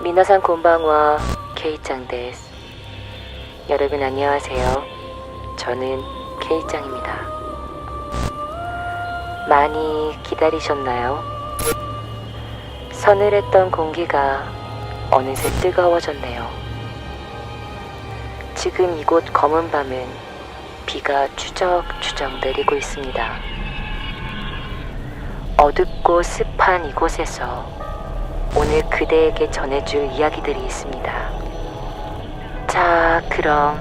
미나산 곤방와 케이짱 데스. 여러분 안녕하세요. 저는 케이짱입니다. 많이 기다리셨나요? 서늘했던 공기가 어느새 뜨거워졌네요. 지금 이곳 검은 밤은 비가 추적추적 내리고 있습니다. 어둡고 습한 이곳에서 오늘 그대에게 전해줄 이야기들이 있습니다. 자, 그럼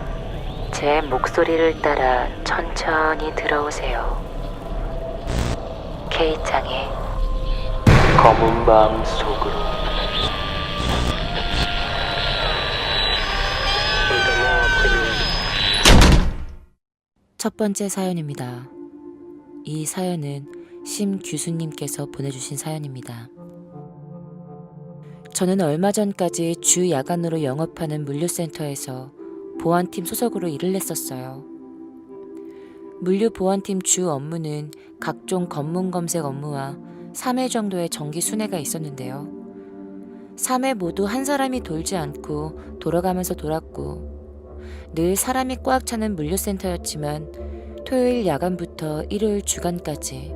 제 목소리를 따라 천천히 들어오세요. K짱의 검은 밤 속으로. 첫 번째 사연입니다. 이 사연은 심규수님께서 보내주신 사연입니다. 저는 얼마 전까지 주 야간으로 영업하는 물류센터에서 보안팀 소속으로 일을 했었어요. 물류보안팀 주 업무는 각종 검문 검색 업무와 3회 정도의 정기 순회가 있었는데요. 3회 모두 한 사람이 돌지 않고 돌아가면서 돌았고, 늘 사람이 꽉 차는 물류센터였지만 토요일 야간부터 일요일 주간까지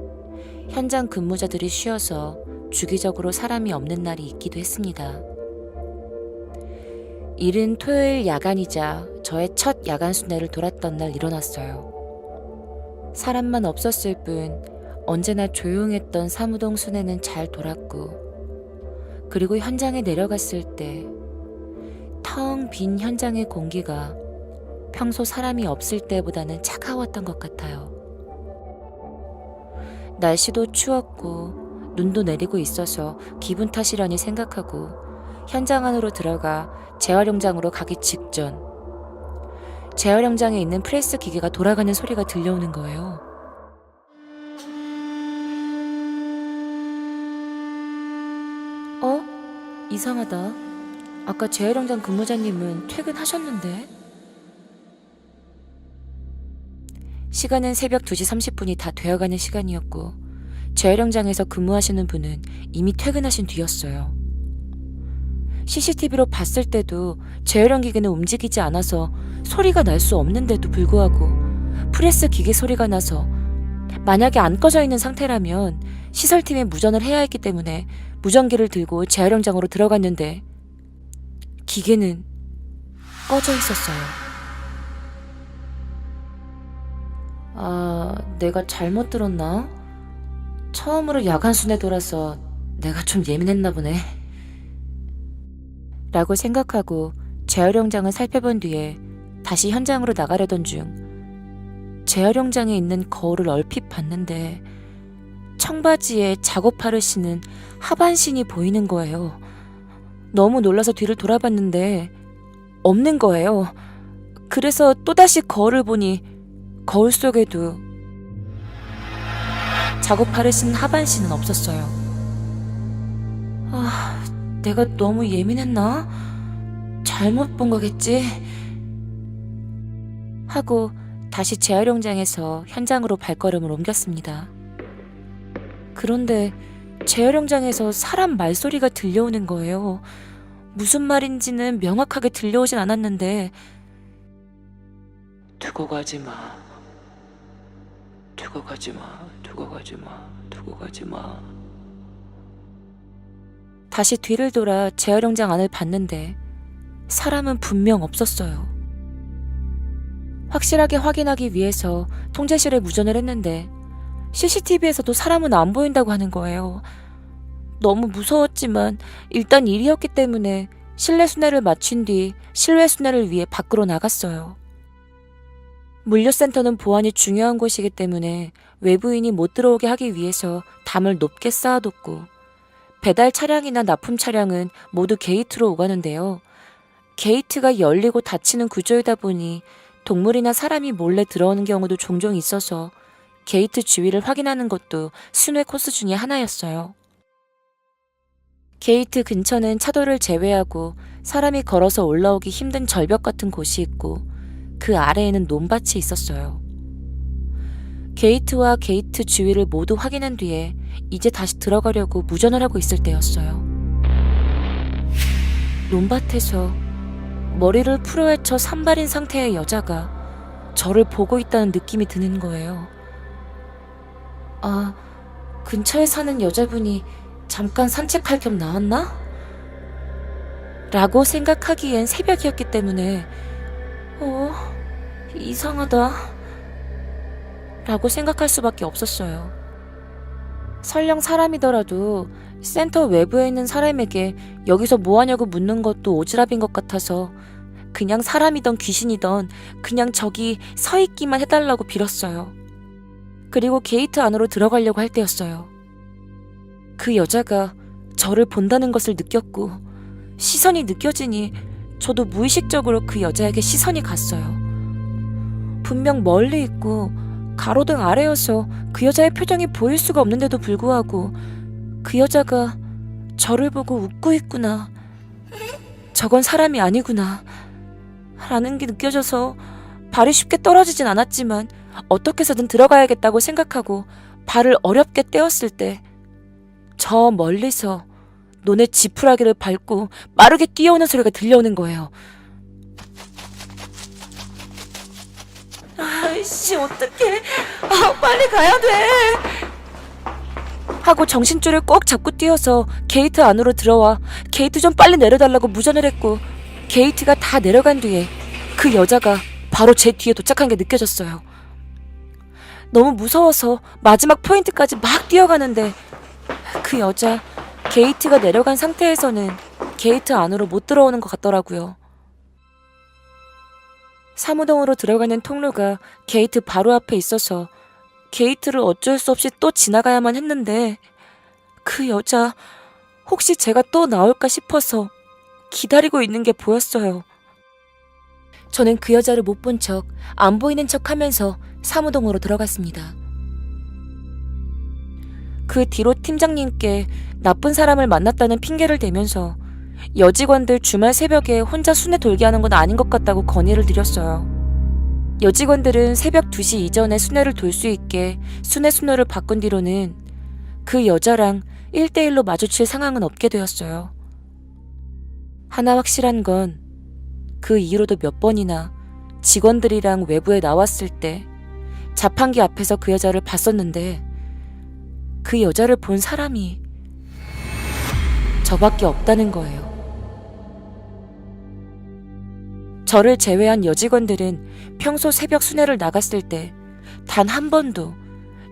현장 근무자들이 쉬어서 주기적으로 사람이 없는 날이 있기도 했습니다. 일은 토요일 야간이자 저의 첫 야간 순회를 돌았던 날 일어났어요. 사람만 없었을 뿐 언제나 조용했던 사무동 순회는 잘 돌았고, 그리고 현장에 내려갔을 때 텅 빈 현장의 공기가 평소 사람이 없을 때보다는 차가웠던 것 같아요. 날씨도 추웠고 눈도 내리고 있어서 기분 탓이라니 생각하고 현장 안으로 들어가 재활용장으로 가기 직전, 재활용장에 있는 프레스 기계가 돌아가는 소리가 들려오는 거예요. 이상하다. 아까 재활용장 근무자님은 퇴근하셨는데? 시간은 새벽 2시 30분이 다 되어가는 시간이었고, 재활용장에서 근무하시는 분은 이미 퇴근하신 뒤였어요. CCTV로 봤을 때도 재활용 기계는 움직이지 않아서 소리가 날 수 없는데도 불구하고 프레스 기계 소리가 나서, 만약에 안 꺼져 있는 상태라면 시설팀에 무전을 해야 했기 때문에 무전기를 들고 재활용장으로 들어갔는데 기계는 꺼져 있었어요. 내가 잘못 들었나? 처음으로 야간 순회 돌아서 내가 좀 예민했나 보네. 라고 생각하고 재활용장을 살펴본 뒤에 다시 현장으로 나가려던 중, 재활용장에 있는 거울을 얼핏 봤는데 청바지에 작업화를 신은 하반신이 보이는 거예요. 너무 놀라서 뒤를 돌아봤는데 없는 거예요. 그래서 또다시 거울을 보니 거울 속에도 작업화를 신은 하반신은 없었어요. 내가 너무 예민했나? 잘못 본 거겠지? 하고 다시 재활용장에서 현장으로 발걸음을 옮겼습니다. 그런데 재활용장에서 사람 말소리가 들려오는 거예요. 무슨 말인지는 명확하게 들려오진 않았는데, 두고 가지 마. 두고 가지 마. 두고 가지 마. 두고 가지 마. 다시 뒤를 돌아 재활용장 안을 봤는데 사람은 분명 없었어요. 확실하게 확인하기 위해서 통제실에 무전을 했는데 CCTV에서도 사람은 안 보인다고 하는 거예요. 너무 무서웠지만 일단 일이었기 때문에 실내 순회를 마친 뒤 실외 순회를 위해 밖으로 나갔어요. 물류센터는 보안이 중요한 곳이기 때문에 외부인이 못 들어오게 하기 위해서 담을 높게 쌓아뒀고, 배달 차량이나 납품 차량은 모두 게이트로 오가는데요. 게이트가 열리고 닫히는 구조이다 보니 동물이나 사람이 몰래 들어오는 경우도 종종 있어서 게이트 주위를 확인하는 것도 순회 코스 중에 하나였어요. 게이트 근처는 차도를 제외하고 사람이 걸어서 올라오기 힘든 절벽 같은 곳이 있고, 그 아래에는 논밭이 있었어요. 게이트와 게이트 주위를 모두 확인한 뒤에 이제 다시 들어가려고 무전을 하고 있을 때였어요. 논밭에서 머리를 풀어헤쳐 산발인 상태의 여자가 저를 보고 있다는 느낌이 드는 거예요. 아, 근처에 사는 여자분이 잠깐 산책할 겸 나왔나? 라고 생각하기엔 새벽이었기 때문에 이상하다 라고 생각할 수밖에 없었어요. 설령 사람이더라도 센터 외부에 있는 사람에게 여기서 뭐하냐고 묻는 것도 오지랖인 것 같아서 그냥 사람이던 귀신이던 그냥 저기 서 있기만 해달라고 빌었어요. 그리고 게이트 안으로 들어가려고 할 때였어요. 그 여자가 저를 본다는 것을 느꼈고 시선이 느껴지니 저도 무의식적으로 그 여자에게 시선이 갔어요. 분명 멀리 있고 가로등 아래여서 그 여자의 표정이 보일 수가 없는데도 불구하고 그 여자가 저를 보고 웃고 있구나. 저건 사람이 아니구나. 라는 게 느껴져서 발이 쉽게 떨어지진 않았지만 어떻게 해서든 들어가야겠다고 생각하고 발을 어렵게 떼었을 때 저 멀리서 논의 지푸라기를 밟고 빠르게 뛰어오는 소리가 들려오는 거예요. 아이씨, 어떡해. 빨리 가야 돼. 하고 정신줄을 꼭 잡고 뛰어서 게이트 안으로 들어와 게이트 좀 빨리 내려달라고 무전을 했고 게이트가 다 내려간 뒤에 그 여자가 바로 제 뒤에 도착한 게 느껴졌어요. 너무 무서워서 마지막 포인트까지 막 뛰어가는데 그 여자 게이트가 내려간 상태에서는 게이트 안으로 못 들어오는 것 같더라고요. 사무동으로 들어가는 통로가 게이트 바로 앞에 있어서 게이트를 어쩔 수 없이 또 지나가야만 했는데 그 여자 혹시 제가 또 나올까 싶어서 기다리고 있는 게 보였어요. 저는 그 여자를 못 본 척, 안 보이는 척 하면서 사무동으로 들어갔습니다. 그 뒤로 팀장님께 나쁜 사람을 만났다는 핑계를 대면서 여직원들 주말 새벽에 혼자 순회 돌게 하는 건 아닌 것 같다고 건의를 드렸어요. 여직원들은 새벽 2시 이전에 순회를 돌 수 있게 순회 순호를 바꾼 뒤로는 그 여자랑 1대1로 마주칠 상황은 없게 되었어요. 하나 확실한 건 그 이후로도 몇 번이나 직원들이랑 외부에 나왔을 때 자판기 앞에서 그 여자를 봤었는데 그 여자를 본 사람이 저밖에 없다는 거예요. 저를 제외한 여직원들은 평소 새벽 순회를 나갔을 때 단 한 번도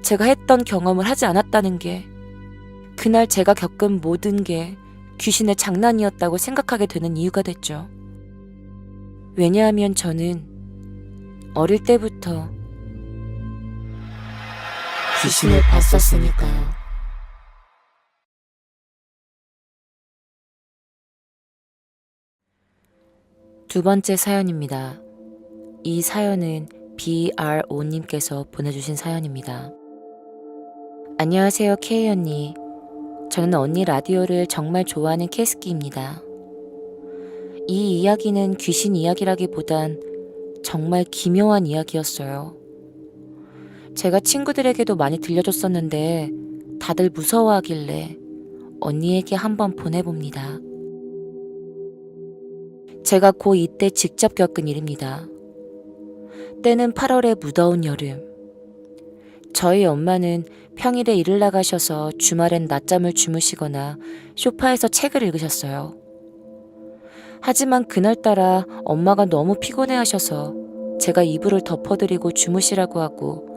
제가 했던 경험을 하지 않았다는 게 그날 제가 겪은 모든 게 귀신의 장난이었다고 생각하게 되는 이유가 됐죠. 왜냐하면 저는 어릴 때부터 귀신을 봤었으니까요. 두 번째 사연입니다. 이 사연은 BRO님께서 보내주신 사연입니다. 안녕하세요, K 언니. 저는 언니 라디오를 정말 좋아하는 캐스키입니다. 이 이야기는 귀신 이야기라기보단 정말 기묘한 이야기였어요. 제가 친구들에게도 많이 들려줬었는데 다들 무서워하길래 언니에게 한번 보내봅니다. 제가 고2 때 직접 겪은 일입니다. 때는 8월의 무더운 여름. 저희 엄마는 평일에 일을 나가셔서 주말엔 낮잠을 주무시거나 소파에서 책을 읽으셨어요. 하지만 그날따라 엄마가 너무 피곤해하셔서 제가 이불을 덮어드리고 주무시라고 하고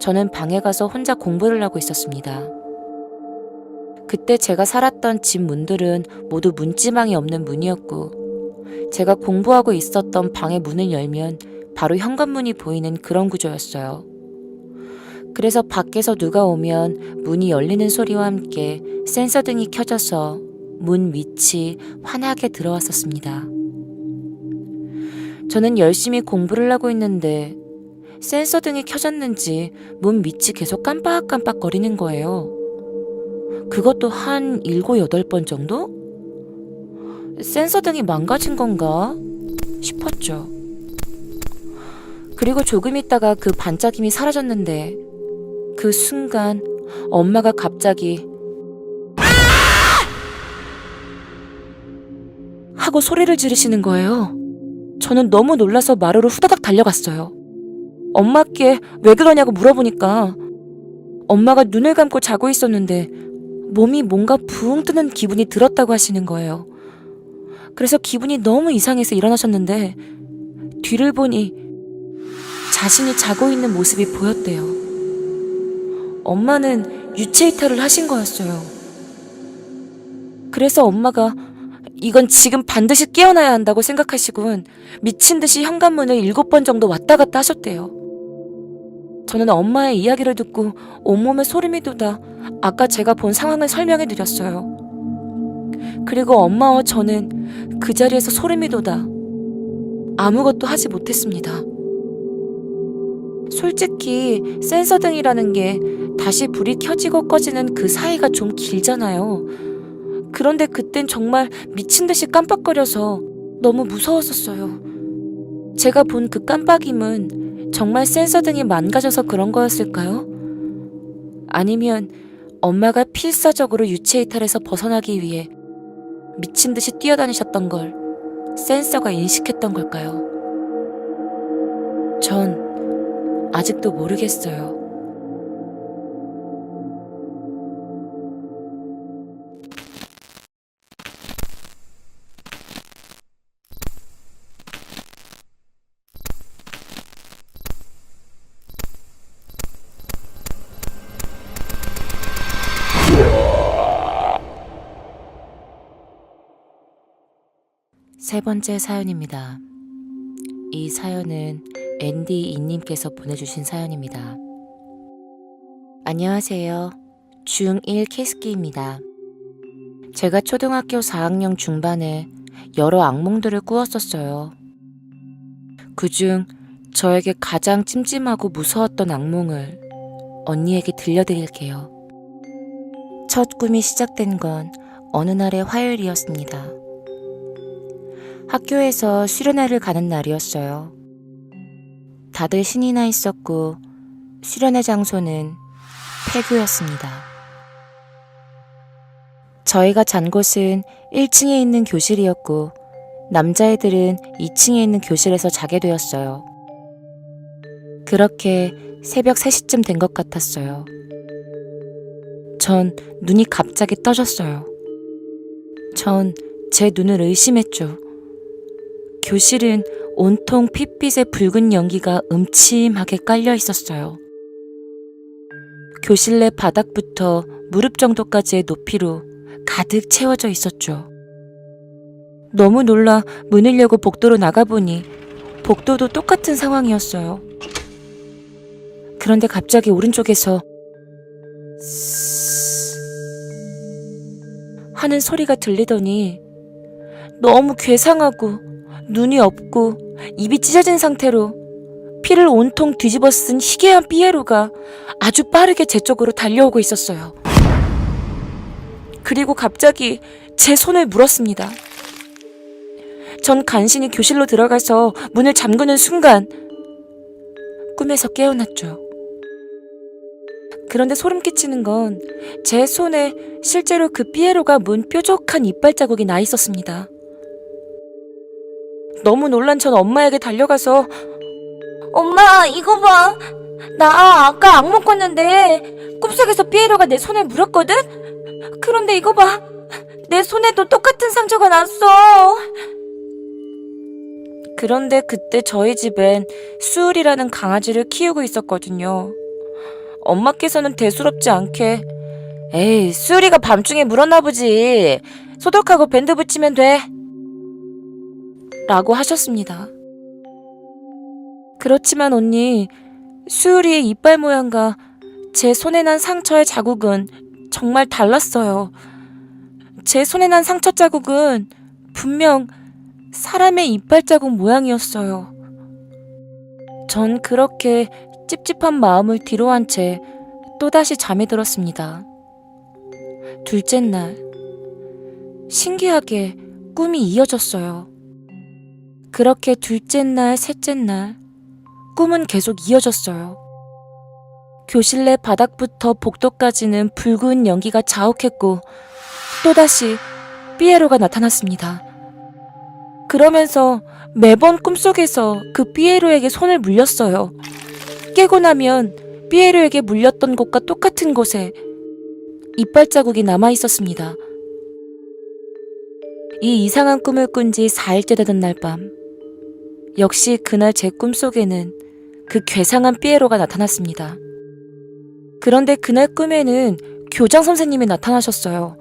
저는 방에 가서 혼자 공부를 하고 있었습니다. 그때 제가 살았던 집 문들은 모두 문지방이 없는 문이었고 제가 공부하고 있었던 방의 문을 열면 바로 현관문이 보이는 그런 구조였어요. 그래서 밖에서 누가 오면 문이 열리는 소리와 함께 센서등이 켜져서 문 밑이 환하게 들어왔었습니다. 저는 열심히 공부를 하고 있는데 센서등이 켜졌는지 문 밑이 계속 깜빡깜빡 거리는 거예요. 그것도 한 7, 8번 정도? 센서등이 망가진 건가 싶었죠. 그리고 조금 있다가 그 반짝임이 사라졌는데 그 순간 엄마가 갑자기 하고 소리를 지르시는 거예요. 저는 너무 놀라서 마루로 후다닥 달려갔어요. 엄마께 왜 그러냐고 물어보니까 엄마가 눈을 감고 자고 있었는데 몸이 뭔가 붕 뜨는 기분이 들었다고 하시는 거예요. 그래서 기분이 너무 이상해서 일어나셨는데 뒤를 보니 자신이 자고 있는 모습이 보였대요. 엄마는 유체 이탈을 하신 거였어요. 그래서 엄마가 이건 지금 반드시 깨어나야 한다고 생각하시곤 미친 듯이 현관문을 7번 정도 왔다 갔다 하셨대요. 저는 엄마의 이야기를 듣고 온몸에 소름이 돋아 아까 제가 본 상황을 설명해 드렸어요. 그리고 엄마와 저는 그 자리에서 소름이 돋아 아무것도 하지 못했습니다. 솔직히 센서등이라는 게 다시 불이 켜지고 꺼지는 그 사이가 좀 길잖아요. 그런데 그땐 정말 미친 듯이 깜빡거려서 너무 무서웠었어요. 제가 본 그 깜빡임은 정말 센서등이 망가져서 그런 거였을까요? 아니면 엄마가 필사적으로 유체 이탈에서 벗어나기 위해 미친 듯이 뛰어다니셨던 걸 센서가 인식했던 걸까요? 전 아직도 모르겠어요. 세 번째 사연입니다. 이 사연은 앤디 이님께서 보내주신 사연입니다. 안녕하세요. 중1 키스키입니다. 제가 초등학교 4학년 중반에 여러 악몽들을 꾸었었어요. 그중 저에게 가장 찜찜하고 무서웠던 악몽을 언니에게 들려드릴게요. 첫 꿈이 시작된 건 어느 날의 화요일이었습니다. 학교에서 수련회를 가는 날이었어요. 다들 신이 나 있었고 수련회 장소는 폐교였습니다. 저희가 잔 곳은 1층에 있는 교실이었고 남자애들은 2층에 있는 교실에서 자게 되었어요. 그렇게 새벽 3시쯤 된 것 같았어요. 전 눈이 갑자기 떠졌어요. 전 제 눈을 의심했죠. 교실은 온통 핏빛의 붉은 연기가 음침하게 깔려 있었어요. 교실 내 바닥부터 무릎 정도까지의 높이로 가득 채워져 있었죠. 너무 놀라 문을 열고 복도로 나가보니 복도도 똑같은 상황이었어요. 그런데 갑자기 오른쪽에서 스스스 하는 소리가 들리더니 너무 괴상하고 눈이 없고 입이 찢어진 상태로 피를 온통 뒤집어 쓴 희귀한 삐에로가 아주 빠르게 제 쪽으로 달려오고 있었어요. 그리고 갑자기 제 손을 물었습니다. 전 간신히 교실로 들어가서 문을 잠그는 순간 꿈에서 깨어났죠. 그런데 소름 끼치는 건 제 손에 실제로 그 삐에로가 문 뾰족한 이빨 자국이 나 있었습니다. 너무 놀란 전 엄마에게 달려가서 엄마 이거 봐, 나 아까 악몽 꿨는데 꿈속에서 삐에로가 내 손을 물었거든? 그런데 이거 봐, 내 손에도 똑같은 상처가 났어. 그런데 그때 저희 집엔 수울이라는 강아지를 키우고 있었거든요. 엄마께서는 대수롭지 않게 에이 수울이가 밤중에 물었나 보지, 소독하고 밴드 붙이면 돼 라고 하셨습니다. 그렇지만 언니, 수울이의 이빨 모양과 제 손에 난 상처의 자국은 정말 달랐어요. 제 손에 난 상처 자국은 분명 사람의 이빨 자국 모양이었어요. 전 그렇게 찝찝한 마음을 뒤로 한 채 또다시 잠이 들었습니다. 둘째 날, 신기하게 꿈이 이어졌어요. 그렇게 둘째 날, 셋째 날, 꿈은 계속 이어졌어요. 교실 내 바닥부터 복도까지는 붉은 연기가 자욱했고 또다시 삐에로가 나타났습니다. 그러면서 매번 꿈속에서 그 삐에로에게 손을 물렸어요. 깨고 나면 삐에로에게 물렸던 곳과 똑같은 곳에 이빨 자국이 남아 있었습니다. 이 이상한 꿈을 꾼 지 4일째 되던 날 밤, 역시 그날 제 꿈속에는 그 괴상한 삐에로가 나타났습니다. 그런데 그날 꿈에는 교장 선생님이 나타나셨어요.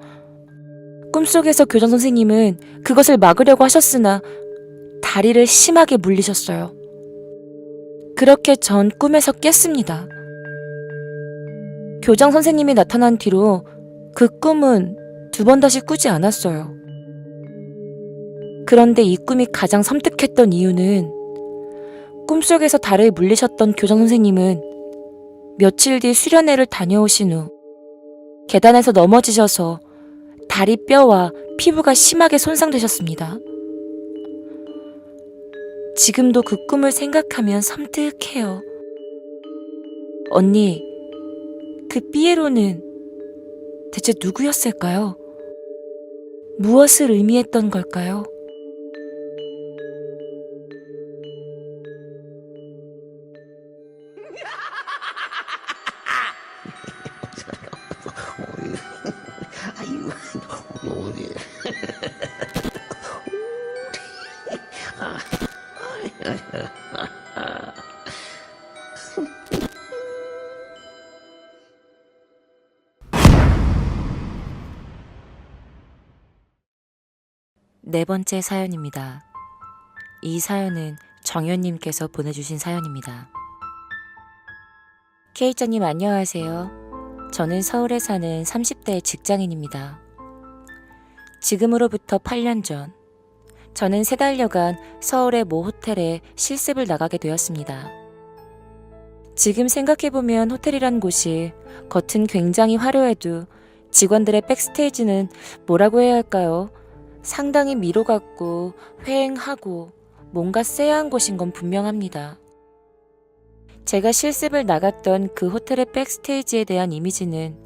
꿈속에서 교장 선생님은 그것을 막으려고 하셨으나 다리를 심하게 물리셨어요. 그렇게 전 꿈에서 깼습니다. 교장 선생님이 나타난 뒤로 그 꿈은 2번 다시 꾸지 않았어요. 그런데 이 꿈이 가장 섬뜩했던 이유는 꿈속에서 다리를 물리셨던 교장 선생님은 며칠 뒤 수련회를 다녀오신 후 계단에서 넘어지셔서 다리 뼈와 피부가 심하게 손상되셨습니다. 지금도 그 꿈을 생각하면 섬뜩해요. 언니, 그 삐에로는 대체 누구였을까요? 무엇을 의미했던 걸까요? 아유, 뭐래. 네 번째 사연입니다. 이 사연은 정현님께서 보내주신 사연입니다. K자님 안녕하세요. 저는 서울에 사는 30대 직장인입니다. 지금으로부터 8년 전, 저는 3달여간 서울의 모 호텔에 실습을 나가게 되었습니다. 지금 생각해보면 호텔이란 곳이 겉은 굉장히 화려해도 직원들의 백스테이지는 뭐라고 해야 할까요? 상당히 미로 같고 휑하고 뭔가 쎄한 곳인 건 분명합니다. 제가 실습을 나갔던 그 호텔의 백스테이지에 대한 이미지는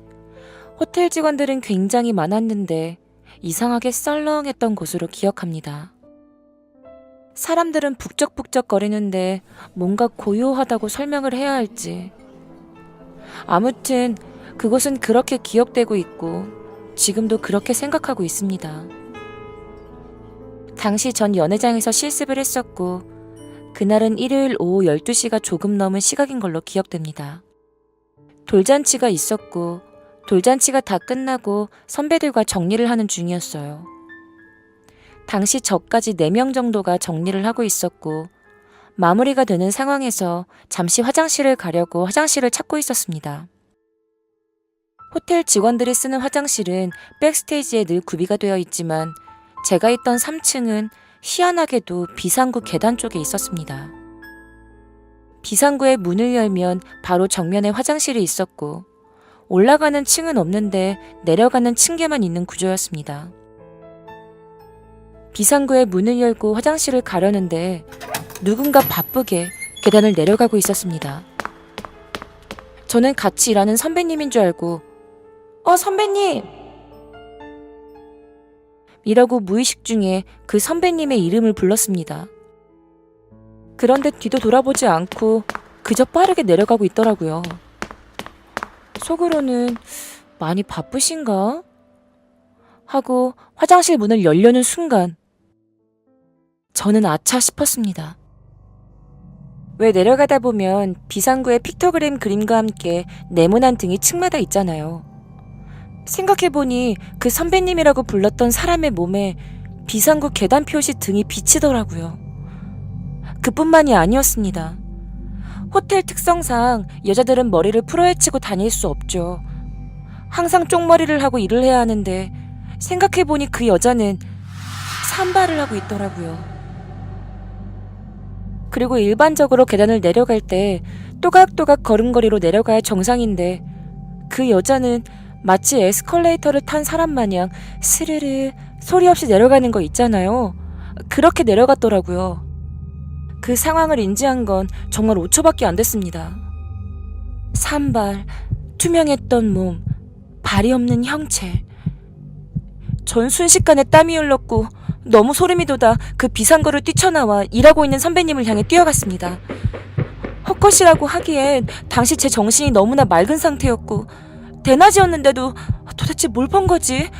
호텔 직원들은 굉장히 많았는데 이상하게 썰렁했던 곳으로 기억합니다. 사람들은 북적북적거리는데 뭔가 고요하다고 설명을 해야 할지. 아무튼 그곳은 그렇게 기억되고 있고 지금도 그렇게 생각하고 있습니다. 당시 전 연회장에서 실습을 했었고 그날은 일요일 오후 12시가 조금 넘은 시각인 걸로 기억됩니다. 돌잔치가 있었고 돌잔치가 다 끝나고 선배들과 정리를 하는 중이었어요. 당시 저까지 4명 정도가 정리를 하고 있었고 마무리가 되는 상황에서 잠시 화장실을 가려고 화장실을 찾고 있었습니다. 호텔 직원들이 쓰는 화장실은 백스테이지에 늘 구비가 되어 있지만 제가 있던 3층은 희한하게도 비상구 계단 쪽에 있었습니다. 비상구의 문을 열면 바로 정면에 화장실이 있었고 올라가는 층은 없는데 내려가는 층계만 있는 구조였습니다. 비상구의 문을 열고 화장실을 가려는데 누군가 바쁘게 계단을 내려가고 있었습니다. 저는 같이 일하는 선배님인 줄 알고 선배님! 이라고 무의식 중에 그 선배님의 이름을 불렀습니다. 그런데 뒤도 돌아보지 않고 그저 빠르게 내려가고 있더라고요. 속으로는 많이 바쁘신가? 하고 화장실 문을 열려는 순간 저는 아차 싶었습니다. 왜 내려가다 보면 비상구에 픽토그램 그림과 함께 네모난 등이 층마다 있잖아요. 생각해보니 그 선배님이라고 불렀던 사람의 몸에 비상구 계단 표시 등이 비치더라고요. 그뿐만이 아니었습니다. 호텔 특성상 여자들은 머리를 풀어헤치고 다닐 수 없죠. 항상 쪽머리를 하고 일을 해야 하는데 생각해보니 그 여자는 산발을 하고 있더라고요. 그리고 일반적으로 계단을 내려갈 때 또각또각 걸음걸이로 내려가야 정상인데 그 여자는 마치 에스컬레이터를 탄 사람 마냥 스르르 소리 없이 내려가는 거 있잖아요. 그렇게 내려갔더라고요. 그 상황을 인지한 건 정말 5초밖에 안 됐습니다. 산발, 투명했던 몸, 발이 없는 형체. 전 순식간에 땀이 흘렀고 너무 소름이 돋아 그 비상구를 뛰쳐나와 일하고 있는 선배님을 향해 뛰어갔습니다. 헛것이라고 하기엔 당시 제 정신이 너무나 맑은 상태였고 대낮이었는데도 도대체 뭘 본 거지?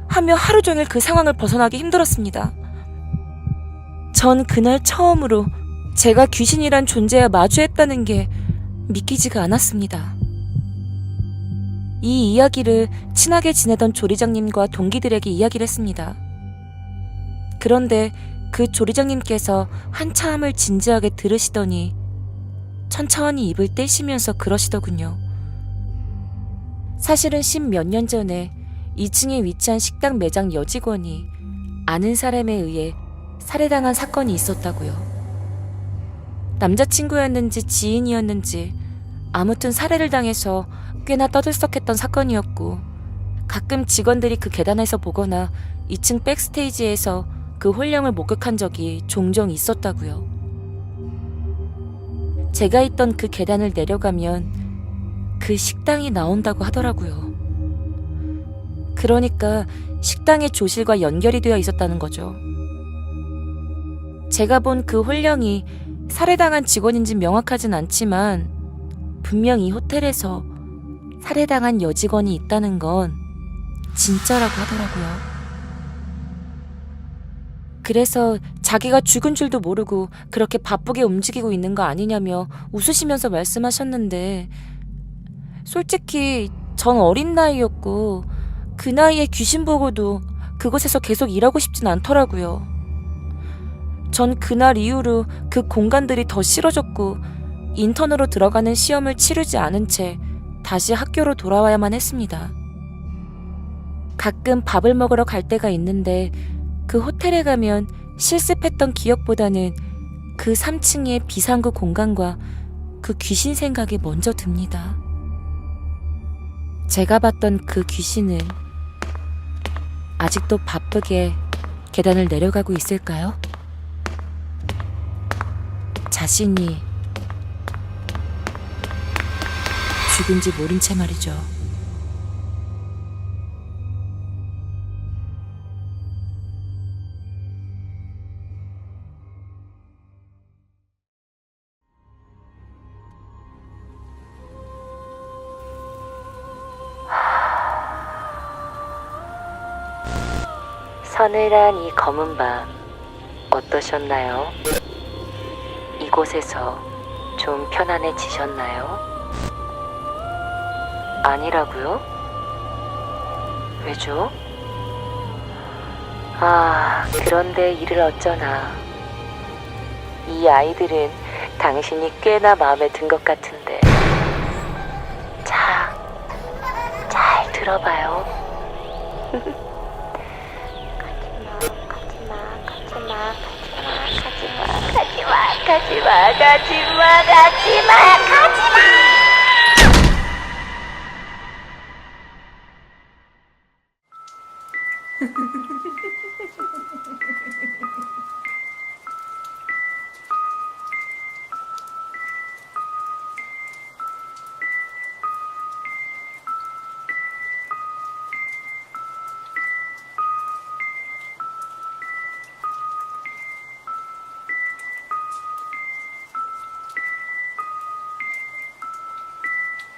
하며 하루 종일 그 상황을 벗어나기 힘들었습니다. 전 그날 처음으로 제가 귀신이란 존재와 마주했다는 게 믿기지가 않았습니다. 이 이야기를 친하게 지내던 조리장님과 동기들에게 이야기를 했습니다. 그런데 그 조리장님께서 한참을 진지하게 들으시더니 천천히 입을 떼시면서 그러시더군요. 사실은 10몇 년 전에 2층에 위치한 식당 매장 여직원이 아는 사람에 의해 살해당한 사건이 있었다고요. 남자친구였는지 지인이었는지 아무튼 살해를 당해서 꽤나 떠들썩했던 사건이었고 가끔 직원들이 그 계단에서 보거나 2층 백스테이지에서 그 혼령을 목격한 적이 종종 있었다고요. 제가 있던 그 계단을 내려가면 그 식당이 나온다고 하더라고요. 그러니까 식당의 조실과 연결이 되어 있었다는 거죠. 제가 본 그 혼령이 살해당한 직원인지 명확하진 않지만 분명 이 호텔에서 살해당한 여직원이 있다는 건 진짜라고 하더라고요. 그래서 자기가 죽은 줄도 모르고 그렇게 바쁘게 움직이고 있는 거 아니냐며 웃으시면서 말씀하셨는데 솔직히 전 어린 나이였고 그 나이에 귀신 보고도 그곳에서 계속 일하고 싶진 않더라고요. 전 그날 이후로 그 공간들이 더 싫어졌고 인턴으로 들어가는 시험을 치르지 않은 채 다시 학교로 돌아와야만 했습니다. 가끔 밥을 먹으러 갈 때가 있는데 그 호텔에 가면 실습했던 기억보다는 그 3층의 비상구 공간과 그 귀신 생각이 먼저 듭니다. 제가 봤던 그 귀신은 아직도 바쁘게 계단을 내려가고 있을까요? 자신이 죽은지 모른 채 말이죠. 서늘한 이 검은 밤 어떠셨나요? 이곳에서 좀 편안해지셨나요? 아니라고요? 왜죠? 그런데 이를 어쩌나. 이 아이들은 당신이 꽤나 마음에 든 것 같은데. 자, 잘 들어봐요. 가지마.